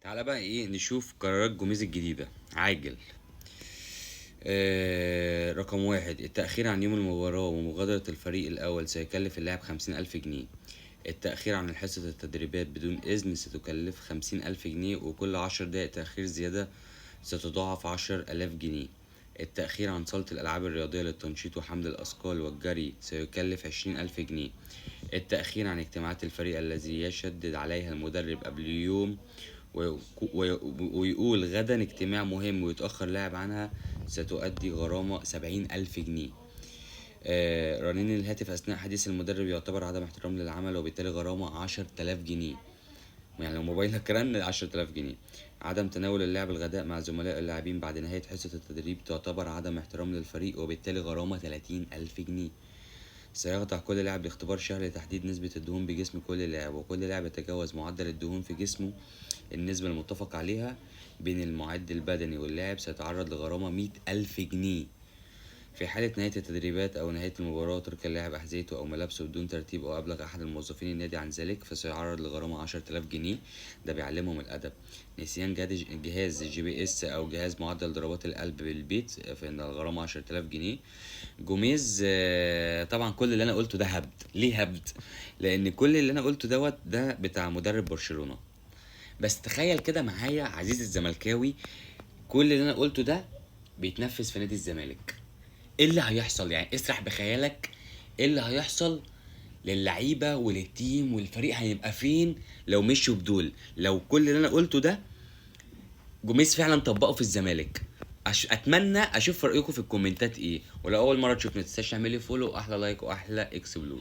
تعالى بقى ايه نشوف قرارات جوميز الجديدة عاجل. رقم واحد: التأخير عن يوم المباراة ومغادرة الفريق الأول سيكلف اللاعب 50,000 جنيه. التأخير عن حصة التدريبات بدون إذن ستكلف 50,000 جنيه، وكل 10 دقايق تأخير زيادة ستضاعف 10,000 جنيه. التأخير عن صالة الألعاب الرياضية للتنشيط وحمل الأثقال والجري سيكلف 20,000 جنيه. التأخير عن اجتماعات الفريق الذي يشدد عليها المدرب قبل يوم ويقول غدا اجتماع مهم ويتأخر لاعب عنها ستؤدي غرامة 70,000 جنيه. رنين الهاتف أثناء حديث المدرب يعتبر عدم احترام للعمل وبالتالي غرامة 10,000 جنيه. يعني لو موبايلك رن 10,000 جنيه. عدم تناول اللاعب الغداء مع زملاء اللاعبين بعد نهاية حصة التدريب تعتبر عدم احترام للفريق وبالتالي غرامة 30,000 جنيه. سيخضع كل لاعب لاختبار شهري لتحديد نسبة الدهون بجسم كل لاعب، وكل لاعب يتجاوز معدل الدهون في جسمه النسبة المتفق عليها بين المعد البدني واللاعب سيتعرض لغرامة 100,000 جنيه. في حالة نهاية التدريبات أو نهاية المباراة ترك اللاعب أحذيته أو ملابسه بدون ترتيب أو أبلغ أحد الموظفين النادي عن ذلك فسيعرض لغرامة 10,000 جنيه. ده بيعلمهم الأدب. نسيان جهاز GPS أو جهاز معدل ضربات القلب بالبيت فإن الغرامة 10,000 جنيه. جوميز طبعا كل اللي أنا قلته ده هبد. ليه هبد؟ لأن كل اللي أنا قلته ده بتاع مدرب برشلونة. بس تخيل كده معايا عزيزي الزملكاوي، كل اللي أنا قلته ده بيتنفذ في نادي الزمالك. ايه اللي هيحصل؟ يعني اسرح بخيالك ايه اللي هيحصل للعيبه وللتيم والفريق هيبقى فين لو مشوا بدول، لو كل اللي انا قلته ده جوميز فعلا طبقه في الزمالك. اتمنى اشوف رايكم في الكومنتات ايه، ولو اول مره تشوفني متنساش تعملي فولو، احلى لايك واحلى اكس بلو.